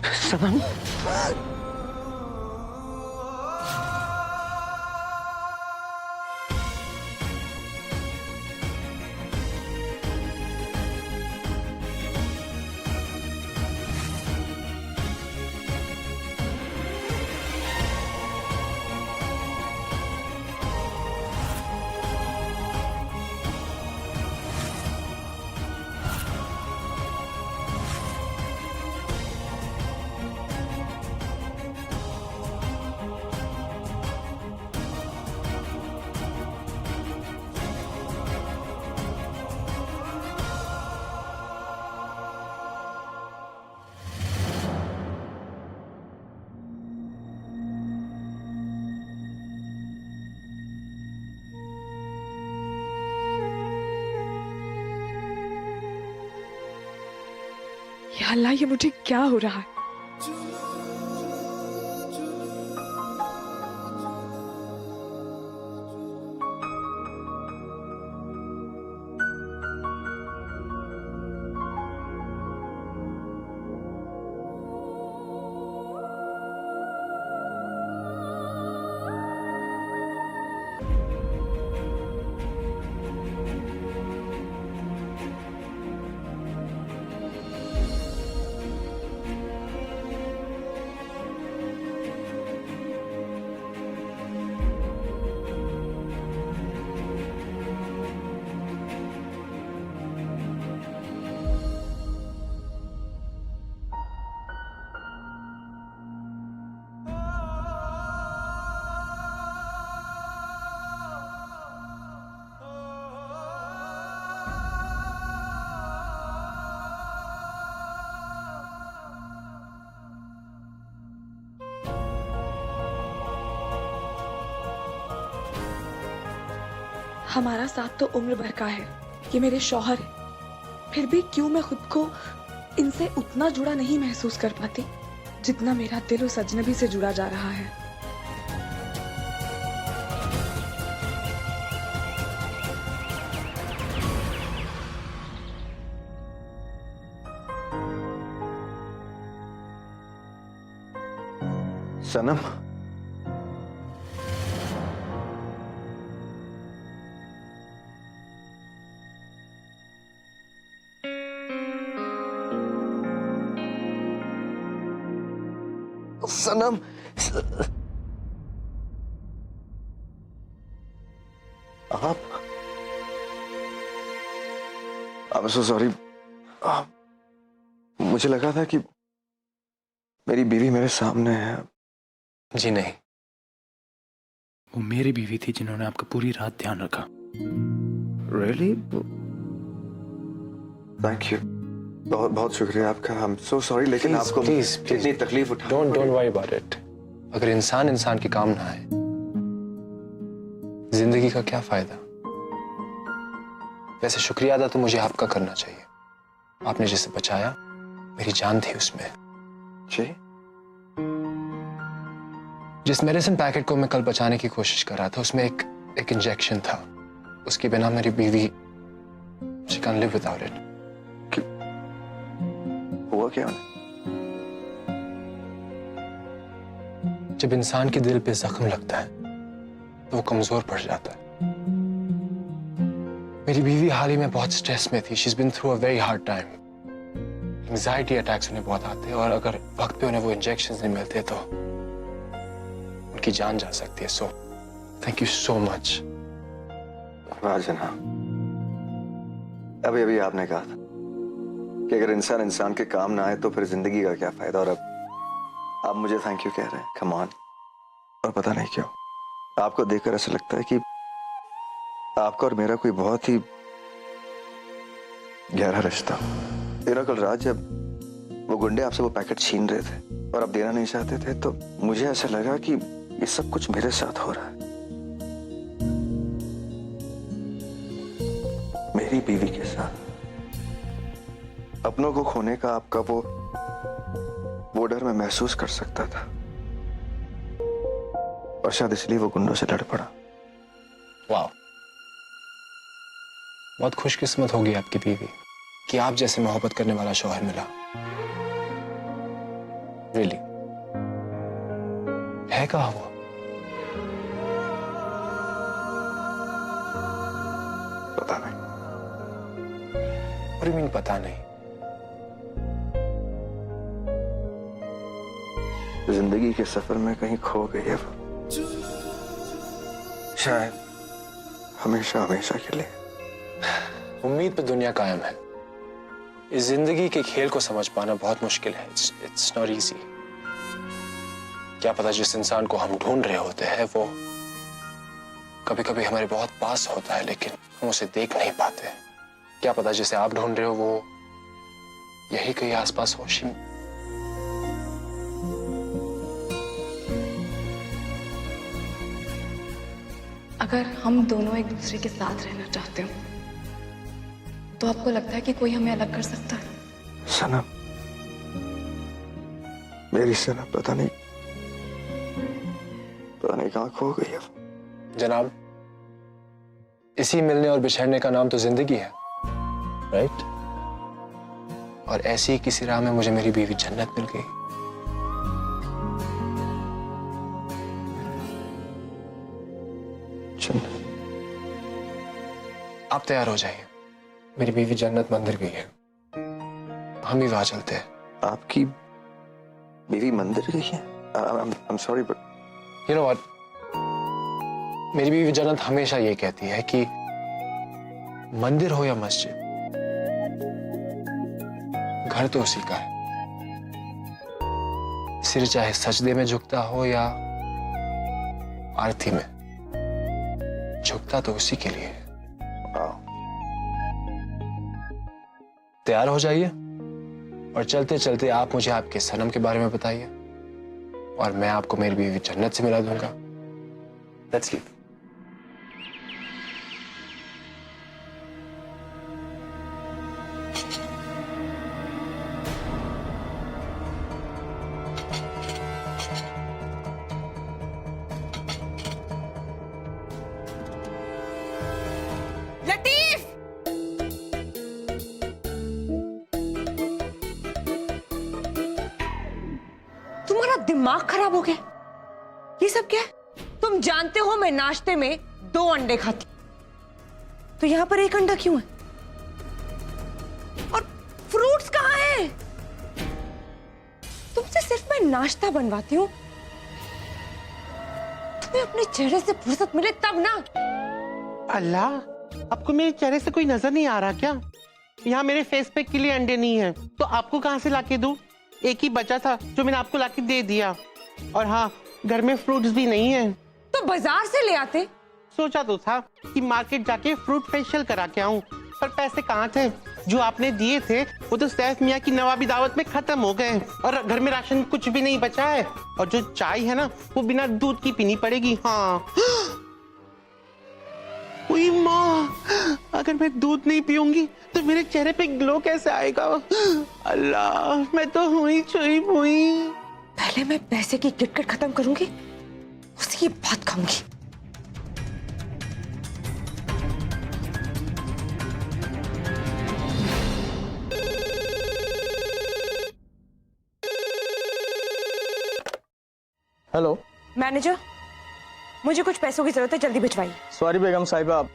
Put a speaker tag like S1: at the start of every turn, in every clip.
S1: सनम,
S2: या अल्लाह, ये मुझे क्या हो रहा है? हमारा साथ तो उम्र भर का है, ये मेरे शौहर है। फिर भी क्यों मैं खुद को इनसे उतना जुड़ा नहीं महसूस कर पाती जितना मेरा दिल उस अजनबी से जुड़ा जा रहा है।
S3: सनम, सनम, आप I'm so sorry। मुझे लगा था कि मेरी बीवी मेरे सामने है।
S4: जी नहीं, वो मेरी बीवी थी जिन्होंने आपका पूरी रात ध्यान रखा।
S3: Really? Thank you। बहुत बहुत शुक्रिया आपका। I'm so sorry, लेकिन
S4: Please,
S3: आपको
S4: please,
S3: इतनी तकलीफ उठा।
S4: Don't worry about it। अगर इंसान इंसान की काम ना आए, जिंदगी का क्या फायदा? वैसे शुक्रिया अदा तो मुझे आपका करना चाहिए। आपने जिसे बचाया, मेरी जान थी उसमें।
S3: जी?
S4: जिस मेडिसिन पैकेट को मैं कल बचाने की कोशिश कर रहा था, उसमें एक इंजेक्शन था। उसके बिना मेरी बीवी she can't live without it।
S3: हुआ क्या?
S4: जब इंसान के दिल पे जख्म लगता है तो वो कमजोर पड़ जाता है। मेरी बीवी हाल ही में बहुत स्ट्रेस में थी। She's been through a very hard time। Anxiety attacks उन्हें बहुत आते हैं और अगर वक्त पे उन्हें वो इंजेक्शंस नहीं मिलते तो उनकी जान जा सकती है। So thank you so much.
S3: Rajna, अभी अभी आपने कहा था कि अगर इंसान इंसान के काम ना आए तो फिर जिंदगी का क्या फायदा, और अब आप मुझे थैंक यू कह रहे हैं। Come on. और पता नहीं क्यों आपको देखकर ऐसा लगता है कि आपका और मेरा कोई बहुत ही गहरा रिश्ता। कल रात जब वो गुंडे आपसे वो पैकेट छीन रहे थे और आप देना नहीं चाहते थे, तो मुझे ऐसा लगा कि ये सब कुछ मेरे साथ हो रहा है, मेरी बीवी के साथ। अपनों को खोने का आपका वो डर मैं महसूस कर सकता था और शायद इसलिए वो गुंडों से लड़ पड़ा।
S4: वाह, बहुत खुशकिस्मत होगी आपकी बीवी कि आप जैसे मोहब्बत करने वाला शौहर मिला। रियली है कहाँ वो?
S3: पता नहीं।
S4: और मीन पता नहीं?
S3: जिंदगी के सफर में कहीं खो गई है वो, शायद हमेशा हमेशा के लिए।
S4: उम्मीद पे दुनिया कायम है। इस जिंदगी के खेल को समझ पाना बहुत मुश्किल है। It's not easy. क्या पता जिस इंसान को हम ढूंढ रहे होते हैं वो कभी कभी हमारे बहुत पास होता है, लेकिन हम उसे देख नहीं पाते। क्या पता जिसे आप ढूंढ रहे हो वो यही कहीं आसपास हो।
S2: अगर हम दोनों एक दूसरे के साथ रहना चाहते हो तो आपको लगता है कि कोई हमें अलग कर सकता है?
S3: सनम, मेरी सनम पता नहीं कहाँ खो गई है।
S4: जनाब, इसी मिलने और बिछड़ने का नाम तो जिंदगी है, राइट? और ऐसी ही किसी राह में मुझे मेरी बीवी जन्नत मिल गई। आप तैयार हो जाइए, मेरी बीवी जन्नत मंदिर गई है, हम ही वहां चलते हैं।
S3: आपकी बीवी मंदिर गई है? I'm sorry but
S4: You know what? मेरी बीवी जन्नत हमेशा ये कहती है कि मंदिर हो या मस्जिद, घर तो उसी का है। सिर चाहे सजदे में झुकता हो या आरती में, झुकता तो उसी के लिए है। तैयार हो जाइए और चलते चलते आप मुझे आपके सनम के बारे में बताइए और मैं आपको मेरी बीवी जन्नत से मिला दूंगा। Let's leave.
S1: लतीफ! तुम्हारा दिमाग खराब हो गया? ये सब क्या है? तुम जानते हो मैं नाश्ते में 2 अंडे खाती, तो यहां पर 1 अंडा क्यों है? और फ्रूट्स कहां हैं? तुमसे सिर्फ मैं नाश्ता बनवाती हूं, तुम्हें अपने चेहरे से फुर्सत मिले तब ना।
S5: अल्लाह, आपको मेरे चेहरे से कोई नजर नहीं आ रहा क्या? यहाँ मेरे फेस पे के लिए अंडे नहीं है, तो आपको कहाँ से लाके दूं? एक ही बचा था जो मैंने आपको लाके दे दिया। और हाँ, घर में फ्रूट्स भी नहीं है।
S1: तो बाजार से ले आते।
S5: सोचा तो था कि मार्केट जाके फ्रूट फेशियल करा के आऊं, पर पैसे कहाँ थे? जो आपने दिए थे वो तो सैफ मियाँ की नवाबी दावत में खत्म हो गए और घर में राशन कुछ भी नहीं बचा है। और जो चाय है ना वो बिना दूध की पीनी पड़ेगी। हाँ, ओए माँ, अगर मैं दूध नहीं पीऊंगी तो मेरे चेहरे पे ग्लो कैसे आएगा? अल्लाह, मैं तो हुई छुई हुई।
S1: पहले मैं पैसे की किटकिट खत्म करूंगी, उसकी बात खाऊंगी।
S6: हेलो
S1: मैनेजर, मुझे कुछ पैसों की जरूरत है, जल्दी भिजवाइए।
S6: सॉरी बेगम साहिबा,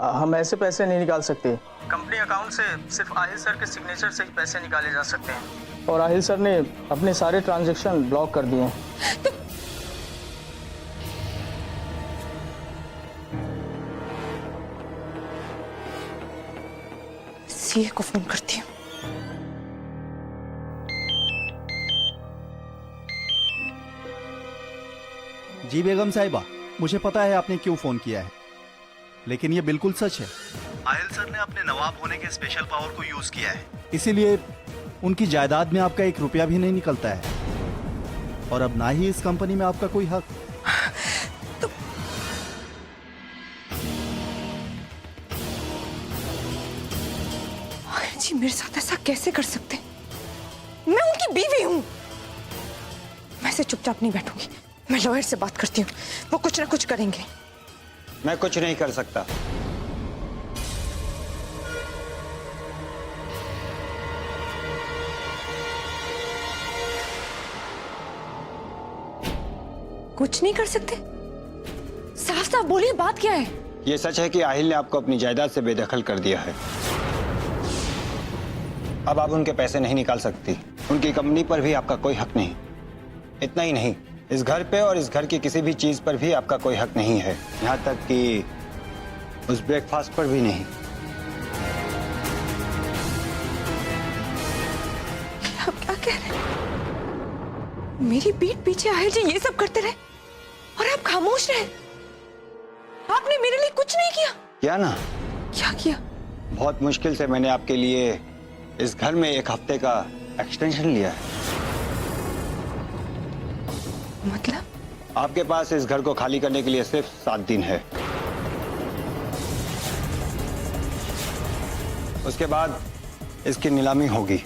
S6: हम ऐसे पैसे नहीं निकाल सकते। कंपनी अकाउंट से सिर्फ आहिल सर के सिग्नेचर से ही पैसे निकाले जा सकते हैं और आहिल सर ने अपने सारे ट्रांजैक्शन ब्लॉक कर दिए हैं।
S1: सीए को फोन करती हूँ।
S7: जी बेगम साहिबा, मुझे पता है आपने क्यों फोन किया है, लेकिन ये बिल्कुल सच है।
S8: आहिल सर ने अपने नवाब होने के स्पेशल पावर को यूज किया है,
S7: इसीलिए उनकी जायदाद में आपका 1 रुपया भी नहीं निकलता है और अब ना ही इस कंपनी में आपका कोई हक।
S1: जी मेरे साथ ऐसा कैसे कर सकते? मैं उनकी बीवी हूं। मैं ऐसे चुपचाप नहीं बैठूंगी, मैं लॉयर से बात करती हूँ, वो कुछ ना कुछ करेंगे।
S9: मैं कुछ नहीं कर सकता।
S1: कुछ नहीं कर सकते? साफ साफ बोलिए, बात क्या है?
S9: ये सच है कि आहिल ने आपको अपनी जायदाद से बेदखल कर दिया है। अब आप उनके पैसे नहीं निकाल सकती। उनकी कंपनी पर भी आपका कोई हक नहीं। इतना ही नहीं, इस घर पे और इस घर की किसी भी चीज पर भी आपका कोई हक नहीं है, यहाँ तक कि उस ब्रेकफास्ट पर भी नहीं।
S1: आप क्या कह रहे हैं? मेरी पीठ पीछे आहिल जी ये सब करते रहे और आप खामोश रहे? आपने मेरे लिए कुछ नहीं किया?
S9: क्या ना?
S1: क्या किया?
S9: बहुत मुश्किल से मैंने आपके लिए इस घर में 1 हफ्ते का एक्सटेंशन लिया है।
S1: मतलब?
S9: आपके पास इस घर को खाली करने के लिए सिर्फ 7 दिन है। उसके बाद इसकी नीलामी होगी।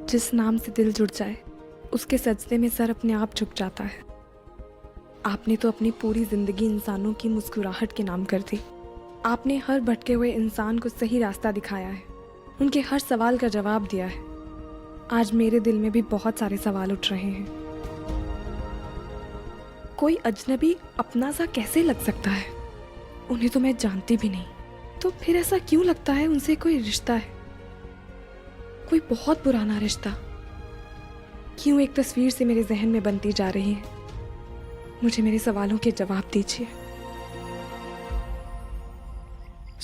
S2: जिस नाम से दिल जुड़ जाए उसके सजदे में सर अपने आप झुक जाता है। आपने तो अपनी पूरी जिंदगी इंसानों की मुस्कुराहट के नाम कर दी। आपने हर भटके हुए इंसान को सही रास्ता दिखाया है, उनके हर सवाल का जवाब दिया है। आज मेरे दिल में भी बहुत सारे सवाल उठ रहे हैं। कोई अजनबी अपना सा कैसे लग सकता है? उन्हें तो मैं जानती भी नहीं, तो फिर ऐसा क्यों लगता है उनसे कोई रिश्ता है, कोई बहुत पुराना रिश्ता? क्यों एक तस्वीर से मेरे जहन में बनती जा रही है? मुझे मेरे सवालों के जवाब दीजिए।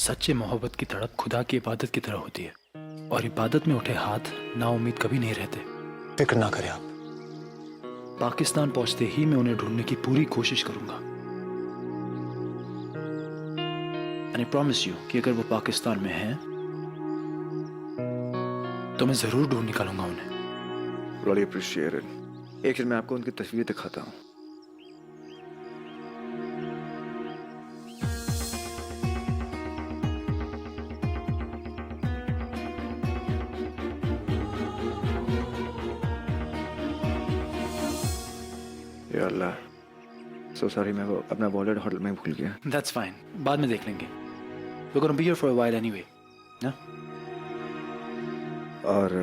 S10: सच्चे मोहब्बत की तड़प खुदा की इबादत की तरह होती है, और इबादत में उठे हाथ नाउम्मीद कभी नहीं रहते।
S4: फिक्र ना करें आप।
S10: पाकिस्तान पहुंचते ही मैं उन्हें ढूंढने की पूरी कोशिश करूंगा। एंड आई प्रॉमिस यू कि अगर वो पाकिस्तान में हैं तो मैं जरूर ढूंढ निकालूंगा उन्हें।
S3: Really appreciate it. एक दिन मैं आपको उनकी तस्वीर दिखाता हूँ। या अल्लाह, so sorry, मैं वो अपना वॉलेट होटल में भूल गया।
S10: That's fine, बाद में देख लेंगे। We're gonna be here for a while anyway, ना?
S3: और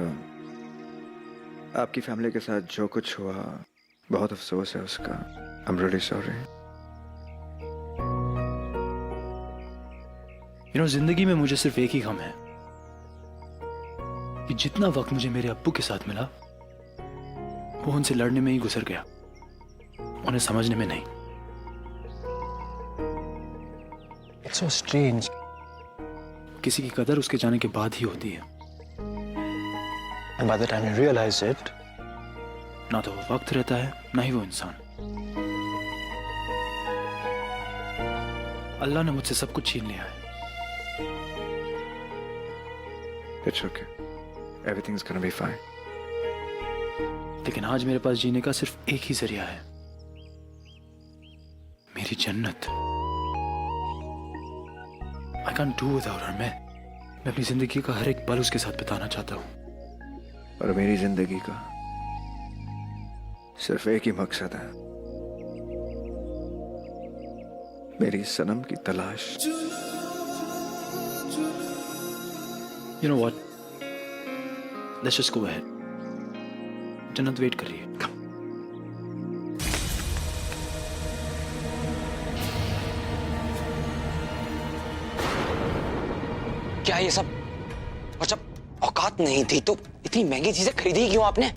S3: आपकी फैमिली के साथ जो कुछ हुआ, बहुत अफसोस है उसका। I'm really sorry.
S10: You know, जिंदगी में मुझे सिर्फ एक ही गम है कि जितना वक्त मुझे मेरे अब्बू के साथ मिला वो उनसे लड़ने में ही गुजर गया, उन्हें समझने में नहीं।
S4: It's so strange.
S10: किसी की कदर उसके जाने के बाद ही होती है।
S4: And by the time you realize it,
S10: ना तो वो वक्त रहता है, ना ही वो इंसान। अल्लाह ने मुझसे सब कुछ छीन लिया है।
S3: It's okay. Everything's gonna be fine.
S10: लेकिन आज मेरे पास जीने का सिर्फ एक ही जरिया है, मेरी जन्नत। I can't do without her. मैं अपनी जिंदगी का हर एक पल उसके साथ बिताना चाहता हूँ।
S3: और मेरी जिंदगी का सिर्फ एक ही मकसद है, मेरी सनम की तलाश।
S10: You know what? Let's just go ahead. जन्नत वेट कर रही है। Come.
S11: क्या है ये सब? और जब औकात नहीं थी तो इतनी महंगी चीजें खरीदी क्यों आपने?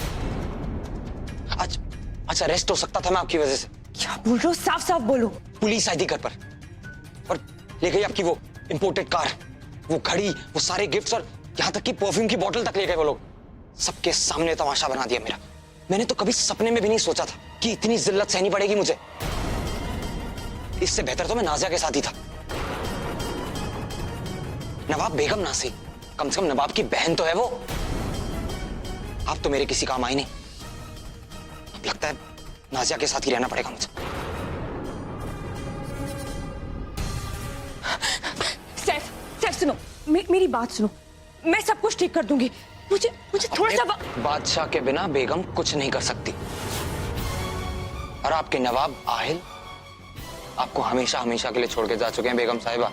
S11: आज अरेस्ट हो सकता था मैं आपकी वजह से।
S1: क्या बोल रहे हो? साफ साफ बोलो।
S11: पुलिस आई थी घर पर और ले गई आपकी वो इंपोर्टेड कार, वो घड़ी, वो सारे गिफ्ट्स और यहाँ तक कि परफ्यूम की बोतल तक ले गए वो लोग। सबके सामने तमाशा बना दिया मेरा। मैंने तो कभी सपने में भी नहीं सोचा था कि इतनी जिल्लत सहनी पड़ेगी मुझे। इससे बेहतर तो मैं नाजिया के साथ ही था। नवाब बेगम ना सही, कम से कम नवाब की बहन तो है वो। आप तो मेरे किसी काम आई नहीं। अब लगता है नाजिया के साथ ही रहना पड़ेगा मुझे।
S1: सैफ सुनो, मेरी बात सुनो। मैं सब कुछ ठीक कर दूंगी। मुझे थोड़ा सा
S11: बादशाह के बिना बेगम कुछ नहीं कर सकती। और आपके नवाब आहिल आपको हमेशा हमेशा के लिए छोड़ के जा चुके हैं बेगम साहिबा।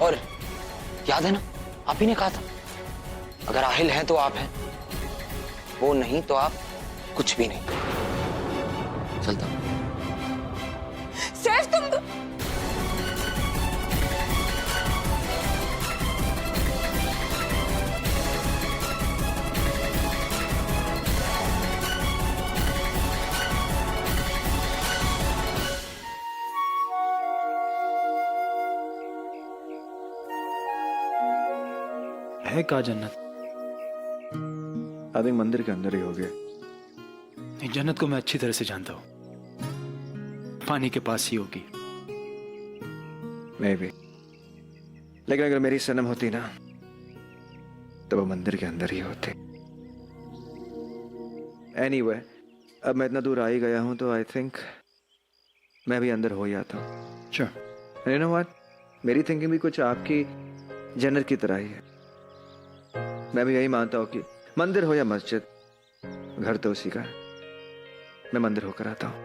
S11: और याद है ना, आप ही ने कहा था अगर आहिल है तो आप हैं, वो नहीं तो आप कुछ भी नहीं। चलता हूं।
S1: सैफ तुम
S10: है कहाँ जन्नत?
S3: आई थिंक मंदिर के अंदर ही हो गया।
S10: नहीं, जन्नत को मैं अच्छी तरह से जानता हूँ। पानी के पास ही होगी।
S3: मैं भी, लेकिन अगर मेरी सनम होती ना तो वो मंदिर के अंदर ही होती। एनीवे, अब मैं इतना दूर आ ही गया हूं तो आई थिंक मैं भी अंदर हो ही आता हूँ।
S10: Sure.
S3: यू नो व्हाट, मेरी थिंकिंग भी कुछ आपकी जन्नत की तरह ही है। मैं भी यही मानता हूँ कि मंदिर हो या मस्जिद, घर तो उसी का है। मैं मंदिर होकर आता हूँ।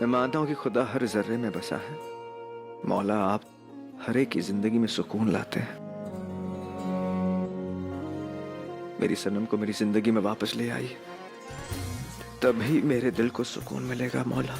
S3: मैं मानता हूं कि खुदा हर जर्रे में बसा है। मौला, आप हर एक की जिंदगी में सुकून लाते हैं। मेरी सनम को मेरी जिंदगी में वापस ले आई, तभी मेरे दिल को सुकून मिलेगा मौला।